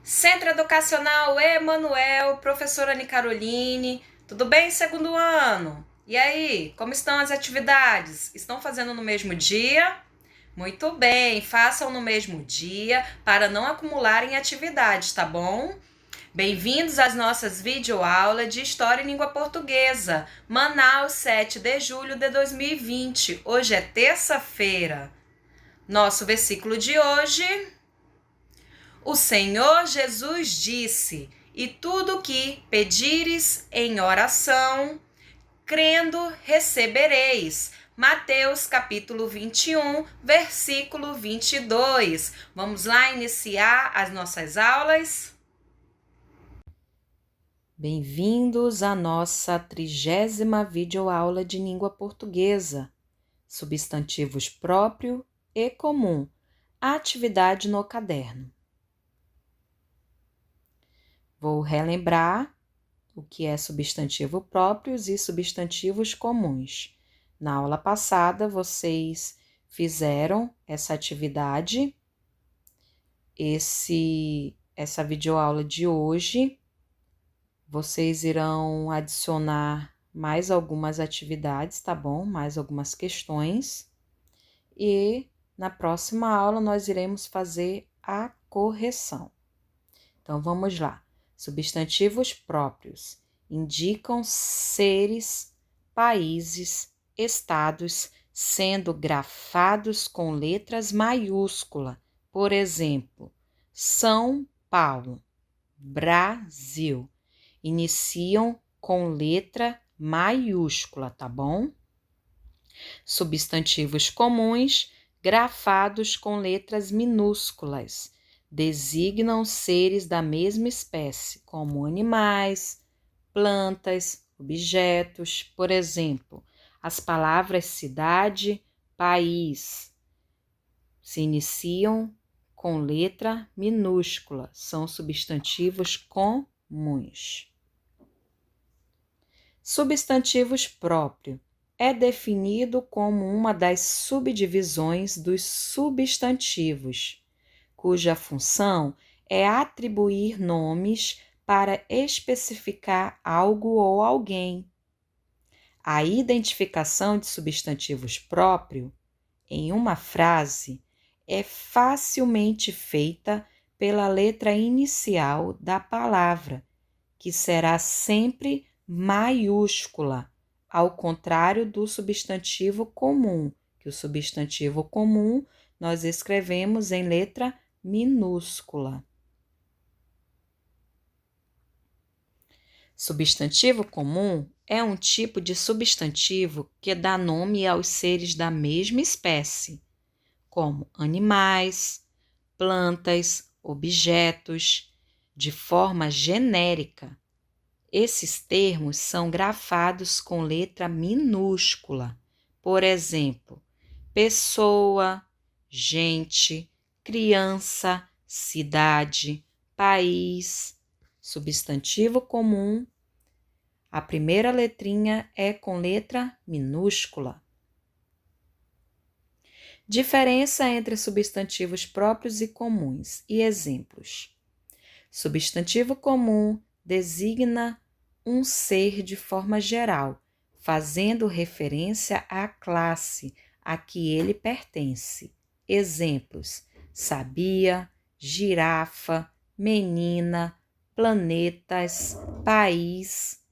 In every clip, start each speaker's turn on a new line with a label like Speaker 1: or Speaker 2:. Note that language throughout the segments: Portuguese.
Speaker 1: Centro Educacional Emanuel, professora Ani Caroline. Tudo bem, segundo ano? E aí, como estão as atividades? Estão fazendo no mesmo dia? Muito bem, façam no mesmo dia para não acumularem atividades, tá bom? Bem-vindos às nossas videoaulas de História e Língua Portuguesa, Manaus, 7 de julho de 2020. Hoje é terça-feira. Nosso versículo de hoje: o Senhor Jesus disse: e tudo que pedires em oração, crendo, recebereis. Mateus capítulo 21, versículo 22. Vamos lá iniciar as nossas aulas? Bem-vindos à nossa 30ª videoaula de língua portuguesa. Substantivos próprio e comum. Atividade no caderno. Vou relembrar o que é substantivo próprios e substantivos comuns. Na aula passada, vocês fizeram essa atividade. Essa videoaula de hoje, vocês irão adicionar mais algumas atividades, tá bom? Mais algumas questões. E na próxima aula, nós iremos fazer a correção. Então, vamos lá. Substantivos próprios indicam seres, países, estados, sendo grafados com letras maiúsculas. Por exemplo, São Paulo, Brasil. Iniciam com letra maiúscula, tá bom? Substantivos comuns, grafados com letras minúsculas, designam seres da mesma espécie, como animais, plantas, objetos. Por exemplo, as palavras cidade, país se iniciam com letra minúscula, são substantivos comuns. Substantivos próprios é definido como uma das subdivisões dos substantivos, cuja função é atribuir nomes para especificar algo ou alguém. A identificação de substantivos próprios em uma frase é facilmente feita pela letra inicial da palavra, que será sempre maiúscula, ao contrário do substantivo comum, que o substantivo comum nós escrevemos em letra minúscula. Substantivo comum é um tipo de substantivo que dá nome aos seres da mesma espécie, como animais, plantas, objetos, de forma genérica. Esses termos são grafados com letra minúscula. Por exemplo, pessoa, gente, criança, cidade, país. Substantivo comum, a primeira letrinha é com letra minúscula. Diferença entre substantivos próprios e comuns e exemplos. Substantivo comum designa um ser de forma geral, fazendo referência à classe a que ele pertence. Exemplos: sabia, girafa, menina, planetas, país.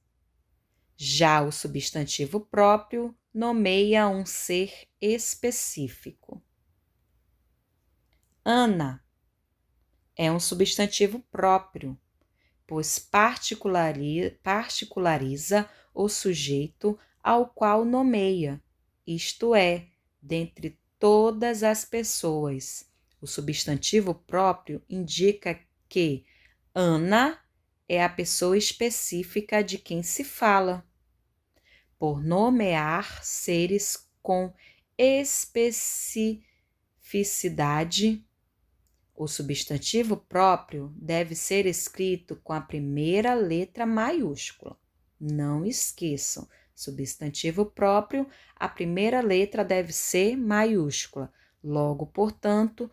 Speaker 1: Já o substantivo próprio nomeia um ser específico. Ana é um substantivo próprio, pois particulariza o sujeito ao qual nomeia, isto é, dentre todas as pessoas. O substantivo próprio indica que Ana é a pessoa específica de quem se fala, por nomear seres com especificidade. O substantivo próprio deve ser escrito com a primeira letra maiúscula. Não esqueçam, substantivo próprio, a primeira letra deve ser maiúscula. Logo, portanto,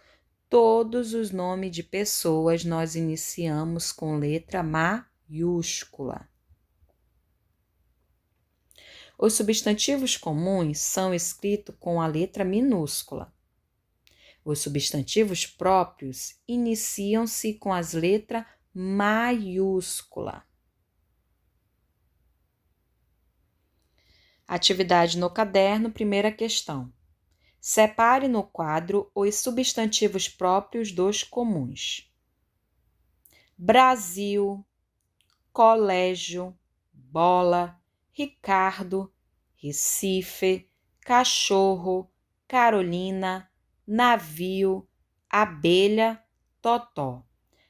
Speaker 1: Todos os nomes de pessoas nós iniciamos com letra maiúscula. Os substantivos comuns são escritos com a letra minúscula. Os substantivos próprios iniciam-se com as letras maiúscula. Atividade no caderno, primeira questão. Separe no quadro os substantivos próprios dos comuns. Brasil, colégio, bola, Ricardo, Recife, cachorro, Carolina, navio, abelha, totó.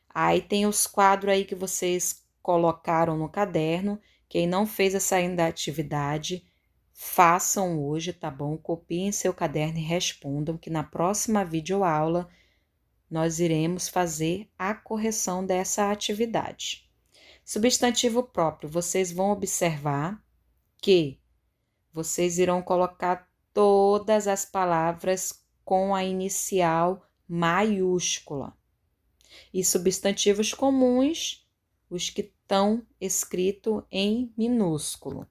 Speaker 1: Aí tem os quadros aí que vocês colocaram no caderno. Quem não fez essa atividade, façam hoje, tá bom? Copiem seu caderno e respondam, que na próxima videoaula nós iremos fazer a correção dessa atividade. Substantivo próprio, vocês vão observar que vocês irão colocar todas as palavras com a inicial maiúscula. E substantivos comuns, os que estão escritos em minúsculo.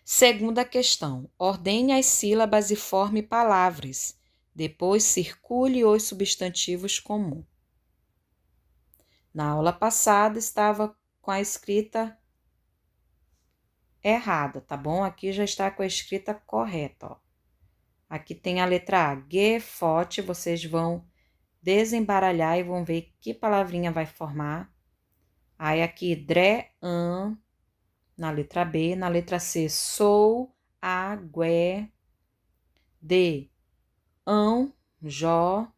Speaker 1: Segunda questão. Ordene as sílabas e forme palavras. Depois circule os substantivos comuns. Na aula passada estava com a escrita errada, tá bom? Aqui já está com a escrita correta, ó. Aqui tem a letra A, G forte, vocês vão desembaralhar e vão ver que palavrinha vai formar. Aí aqui, dré, an, na letra B. Na letra C, sou, agué. D, ão, jó.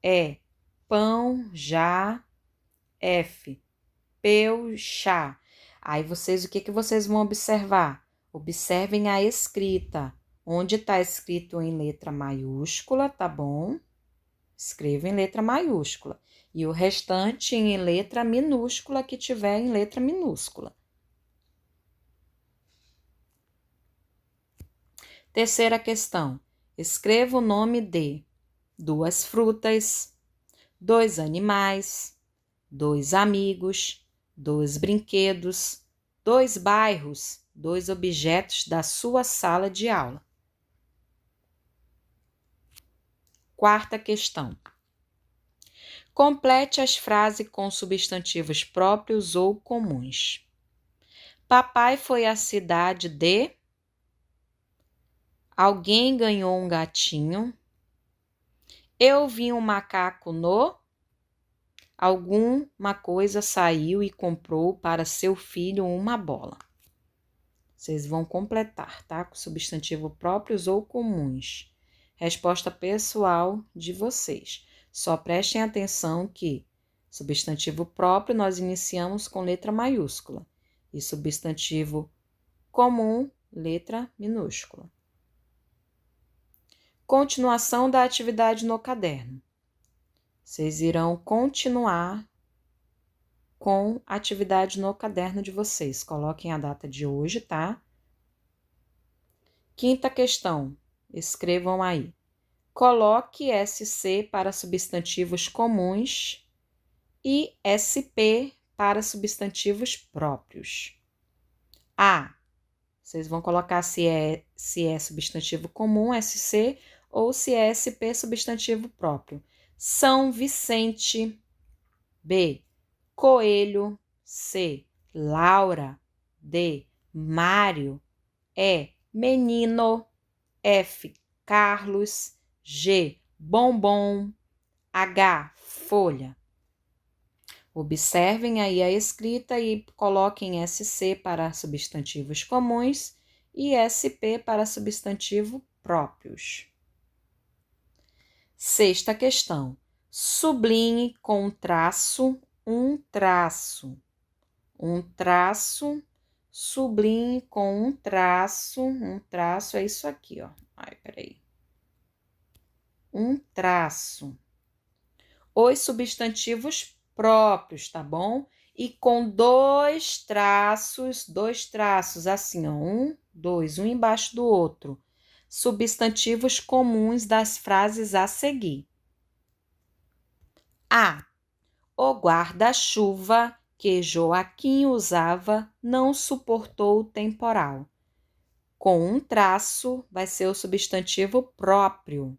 Speaker 1: E, pão, já. F, peu, chá. Aí vocês, o que vocês vão observar? Observem a escrita. Onde está escrito em letra maiúscula, tá bom? Escreva em letra maiúscula. E o restante em letra minúscula, que tiver em letra minúscula. Terceira questão. Escreva o nome de 2 frutas, 2 animais, 2 amigos, 2 brinquedos, 2 bairros, 2 objetos da sua sala de aula. Quarta questão. Complete as frases com substantivos próprios ou comuns. Papai foi à cidade de... Alguém ganhou um gatinho. Eu vi um macaco no... Alguma coisa saiu e comprou para seu filho uma bola. Vocês vão completar, tá? Com substantivo próprios ou comuns. Resposta pessoal de vocês. Só prestem atenção que substantivo próprio nós iniciamos com letra maiúscula e substantivo comum, letra minúscula. Continuação da atividade no caderno. Vocês irão continuar com a atividade no caderno de vocês. Coloquem a data de hoje, tá? Quinta questão. Escrevam aí. Coloque SC para substantivos comuns e SP para substantivos próprios. A. Vocês vão colocar se é substantivo comum, SC, ou se é SP, substantivo próprio. São Vicente. B. Coelho. C. Laura. D. Mário. E. Menino. F. Carlos. G. Bombom. H. Folha. Observem aí a escrita e coloquem SC para substantivos comuns e SP para substantivo próprios. Sexta questão. Sublinhe com traço um traço. Um traço, sublinhe com um traço. Um traço é isso aqui, ó. Ai, peraí. Um traço. Os substantivos próprios, tá bom? E com 2 traços, assim, ó. 1, 2, um embaixo do outro. substantivos comuns das frases a seguir. A. O guarda-chuva que Joaquim usava não suportou o temporal. Com um traço, vai ser o substantivo próprio.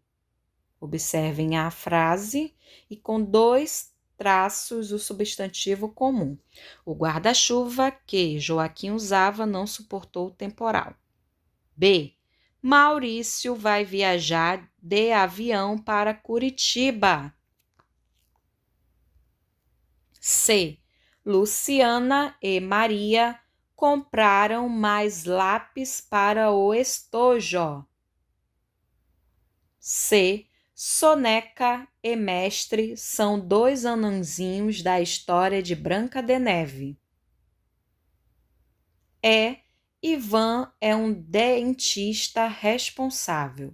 Speaker 1: Observem a frase e com 2 traços o substantivo comum. O guarda-chuva que Joaquim usava não suportou o temporal. B. Maurício vai viajar de avião para Curitiba. C. Luciana e Maria compraram mais lápis para o estojo. C. Soneca e Mestre são 2 anãozinhos da história de Branca de Neve. E. Ivan é um dentista responsável.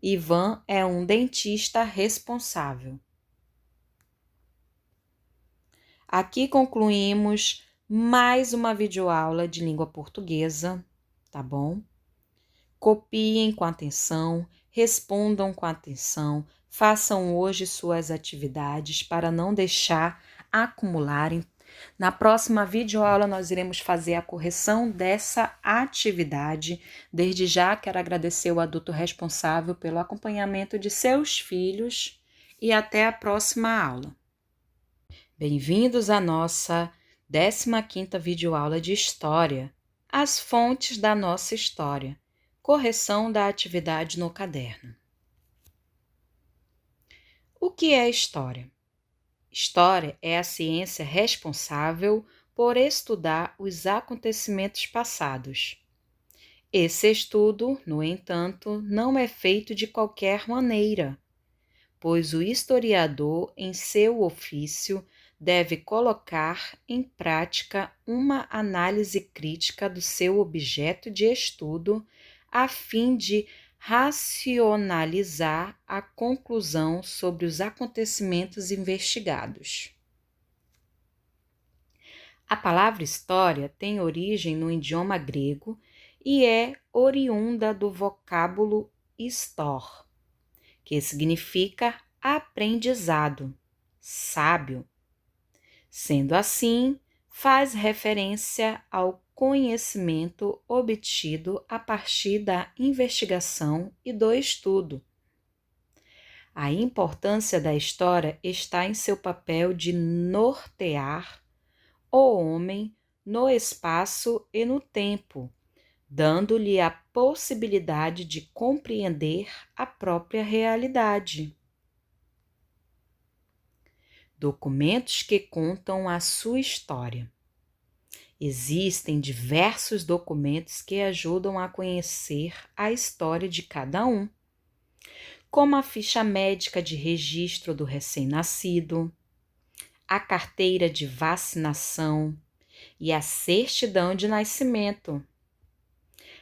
Speaker 1: Ivan é um dentista responsável. Aqui concluímos mais uma videoaula de língua portuguesa, tá bom? Copiem com atenção, respondam com atenção, façam hoje suas atividades para não deixar acumularem. Na próxima videoaula nós iremos fazer a correção dessa atividade. Desde já quero agradecer o adulto responsável pelo acompanhamento de seus filhos e até a próxima aula. Bem-vindos à nossa 15ª videoaula de História, as fontes da nossa história, correção da atividade no caderno. O que é história? História é a ciência responsável por estudar os acontecimentos passados. Esse estudo, no entanto, não é feito de qualquer maneira, pois o historiador, em seu ofício, deve colocar em prática uma análise crítica do seu objeto de estudo, a fim de racionalizar a conclusão sobre os acontecimentos investigados. A palavra história tem origem no idioma grego e é oriunda do vocábulo histor, que significa aprendizado, sábio. Sendo assim, faz referência ao conhecimento obtido a partir da investigação e do estudo. A importância da história está em seu papel de nortear o homem no espaço e no tempo, dando-lhe a possibilidade de compreender a própria realidade. Documentos que contam a sua história. Existem diversos documentos que ajudam a conhecer a história de cada um, como a ficha médica de registro do recém-nascido, a carteira de vacinação e a certidão de nascimento.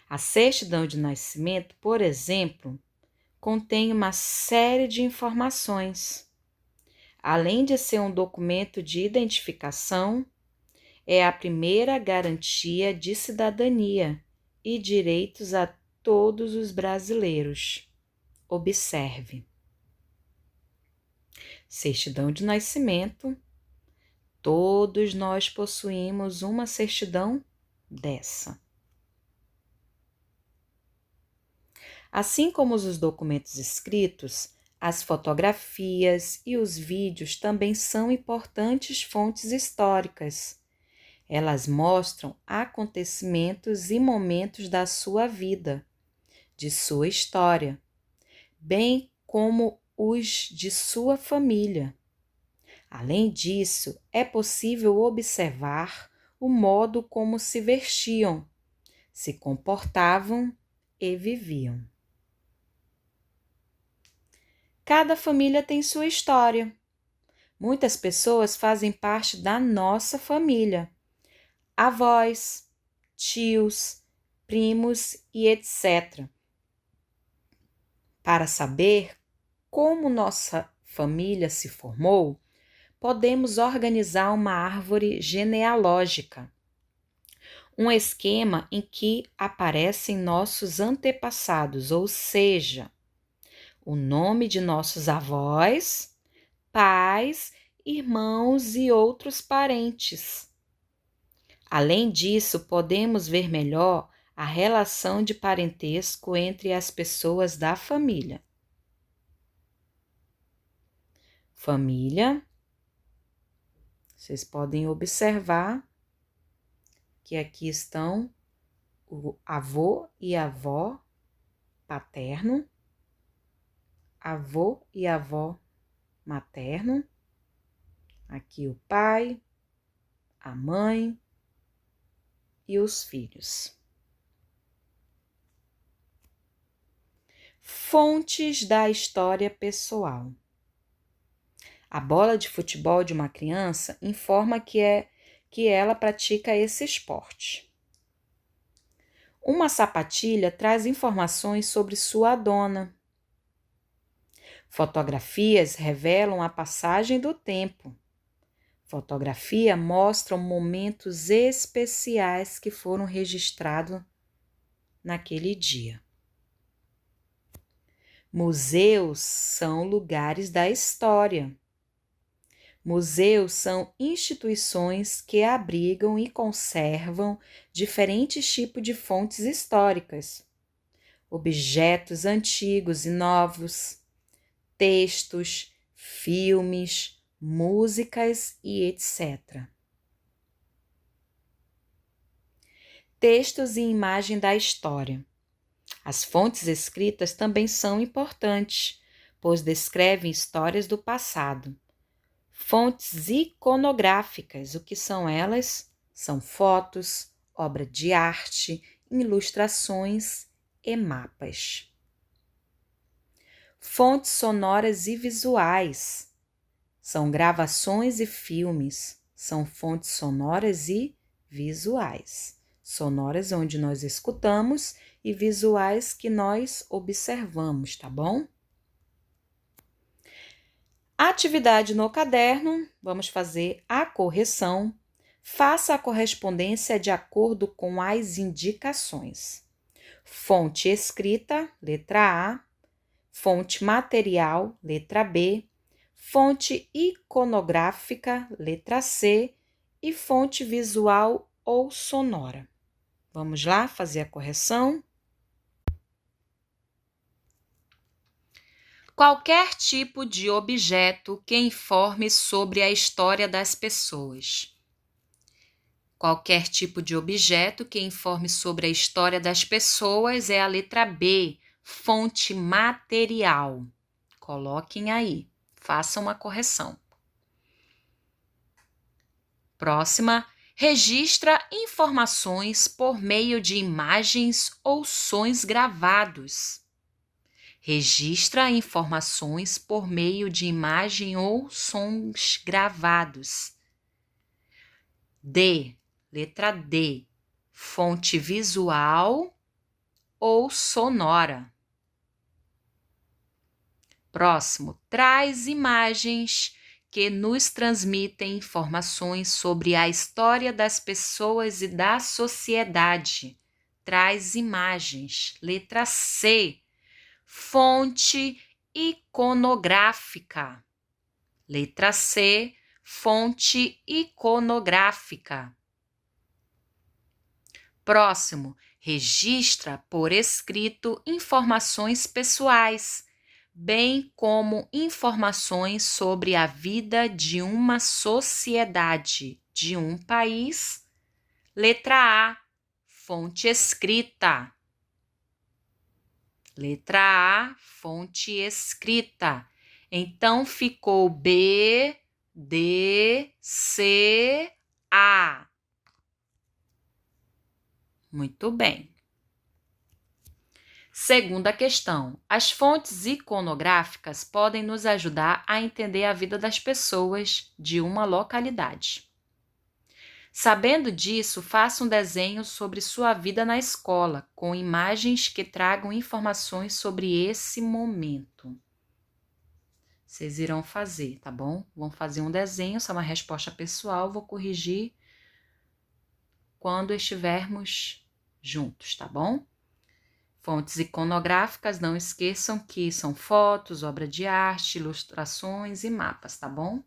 Speaker 1: A certidão de nascimento, por exemplo, contém uma série de informações. Além de ser um documento de identificação, é a primeira garantia de cidadania e direitos a todos os brasileiros. Observe. Certidão de nascimento. Todos nós possuímos uma certidão dessa. Assim como os documentos escritos, as fotografias e os vídeos também são importantes fontes históricas. Elas mostram acontecimentos e momentos da sua vida, de sua história, bem como os de sua família. Além disso, é possível observar o modo como se vestiam, se comportavam e viviam. Cada família tem sua história. Muitas pessoas fazem parte da nossa família. Avós, tios, primos e etc. Para saber como nossa família se formou, podemos organizar uma árvore genealógica. Um esquema em que aparecem nossos antepassados, ou seja, o nome de nossos avós, pais, irmãos e outros parentes. Além disso, podemos ver melhor a relação de parentesco entre as pessoas da família. Família, vocês podem observar que aqui estão o avô e avó paterno, avô e avó materno, aqui o pai, a mãe e os filhos. Fontes da história pessoal. A bola de futebol de uma criança informa que ela pratica esse esporte. Uma sapatilha traz informações sobre sua dona. Fotografias revelam a passagem do tempo. Fotografia mostra momentos especiais que foram registrados naquele dia. Museus são lugares da história. Museus são instituições que abrigam e conservam diferentes tipos de fontes históricas, objetos antigos e novos, textos, filmes, músicas e etc. Textos e imagem da história. As fontes escritas também são importantes, pois descrevem histórias do passado. Fontes iconográficas, o que são elas? São fotos, obra de arte, ilustrações e mapas. Fontes sonoras e visuais. São gravações e filmes. São fontes sonoras e visuais. Sonoras onde nós escutamos e visuais que nós observamos, tá bom? Atividade no caderno, vamos fazer a correção. Faça a correspondência de acordo com as indicações. Fonte escrita, letra A. Fonte material, letra B. Fonte iconográfica, letra C. E fonte visual ou sonora. Vamos lá fazer a correção? Qualquer tipo de objeto que informe sobre a história das pessoas. Qualquer tipo de objeto que informe sobre a história das pessoas é a letra B, fonte material. Coloquem aí, façam uma correção. Próxima, registra informações por meio de imagens ou sons gravados. Registra informações por meio de imagem ou sons gravados. D, letra D, fonte visual ou sonora. Próximo, traz imagens que nos transmitem informações sobre a história das pessoas e da sociedade. Traz imagens. Letra C, fonte iconográfica. Letra C, fonte iconográfica. Próximo, registra por escrito informações pessoais, bem como informações sobre a vida de uma sociedade, de um país. Letra A, fonte escrita. Letra A, fonte escrita. Então, ficou B, D, C, A. Muito bem. Segunda questão. As fontes iconográficas podem nos ajudar a entender a vida das pessoas de uma localidade. Sabendo disso, faça um desenho sobre sua vida na escola, com imagens que tragam informações sobre esse momento. Vocês irão fazer, tá bom? Vão fazer um desenho, essa é uma resposta pessoal, vou corrigir quando estivermos juntos, tá bom? Fontes iconográficas, não esqueçam que são fotos, obra de arte, ilustrações e mapas, tá bom?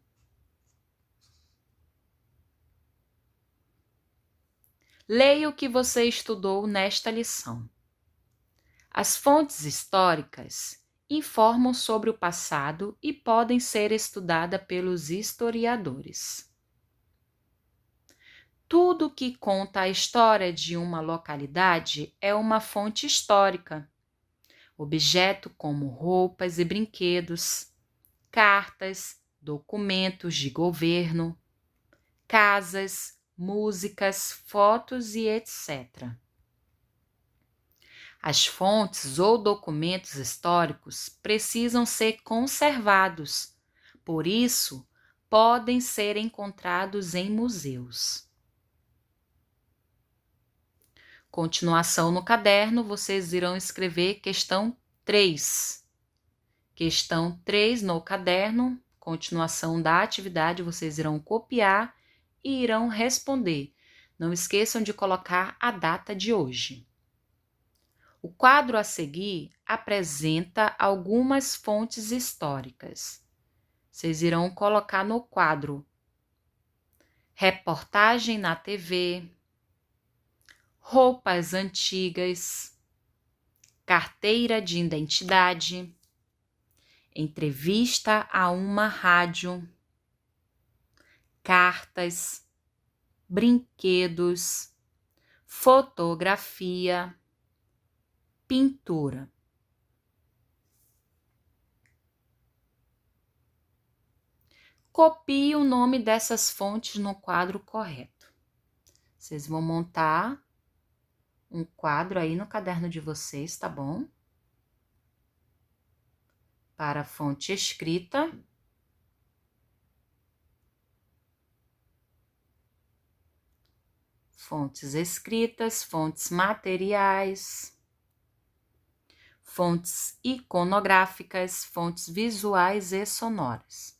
Speaker 1: Leia o que você estudou nesta lição. As fontes históricas informam sobre o passado e podem ser estudadas pelos historiadores. Tudo que conta a história de uma localidade é uma fonte histórica. Objetos como roupas e brinquedos, cartas, documentos de governo, casas, músicas, fotos e etc. As fontes ou documentos históricos precisam ser conservados, por isso, podem ser encontrados em museus. Continuação no caderno, vocês irão escrever questão 3. Questão 3 no caderno, continuação da atividade, vocês irão copiar e irão responder. Não esqueçam de colocar a data de hoje. O quadro a seguir apresenta algumas fontes históricas. Vocês irão colocar no quadro reportagem na TV, roupas antigas, carteira de identidade, entrevista a uma rádio, cartas, brinquedos, fotografia, pintura. Copie o nome dessas fontes no quadro correto. Vocês vão montar um quadro aí no caderno de vocês, tá bom? Para a fonte escrita. Fontes escritas, fontes materiais, fontes iconográficas, fontes visuais e sonoras.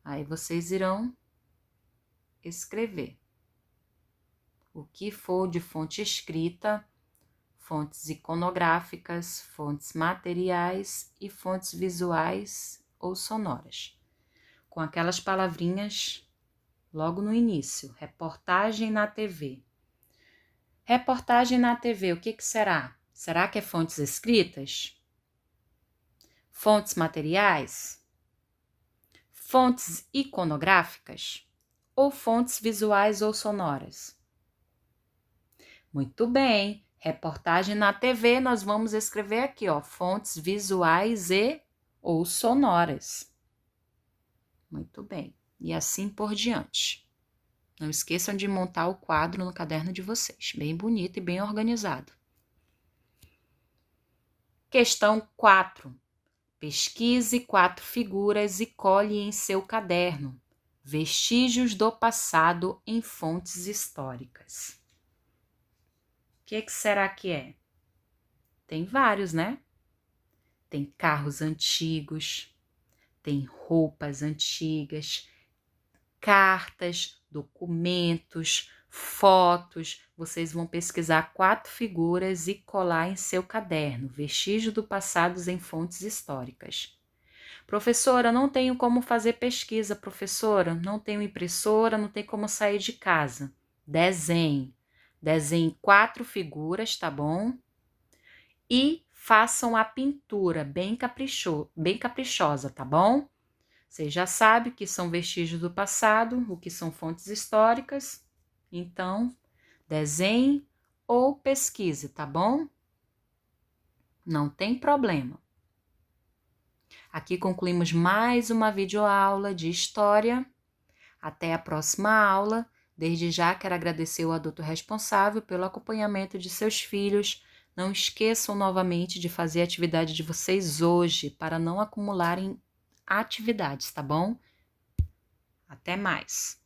Speaker 1: Aí vocês irão escrever o que for de fonte escrita, fontes iconográficas, fontes materiais e fontes visuais ou sonoras. Com aquelas palavrinhas logo no início, reportagem na TV. Reportagem na TV, o que será? Será que é fontes escritas? Fontes materiais? Fontes iconográficas? Ou fontes visuais ou sonoras? Muito bem, reportagem na TV, nós vamos escrever aqui, ó, fontes visuais e ou sonoras. Muito bem, e assim por diante. Não esqueçam de montar o quadro no caderno de vocês, bem bonito e bem organizado. Questão 4. Pesquise 4 figuras e colhe em seu caderno vestígios do passado em fontes históricas. O que será que é? Tem vários, né? Tem carros antigos, tem roupas antigas, cartas, documentos, fotos. Vocês vão pesquisar 4 figuras e colar em seu caderno, vestígios do passado em fontes históricas. Professora, não tenho como fazer pesquisa, professora, não tenho impressora, não tenho como sair de casa. Desenhe 4 figuras, tá bom? E façam a pintura bem caprichosa, tá bom? Vocês já sabem que são vestígios do passado, o que são fontes históricas. Então, desenhe ou pesquise, tá bom? Não tem problema. Aqui concluímos mais uma videoaula de história. Até a próxima aula. Desde já quero agradecer o adulto responsável pelo acompanhamento de seus filhos. Não esqueçam novamente de fazer a atividade de vocês hoje para não acumularem atividades, tá bom? Até mais!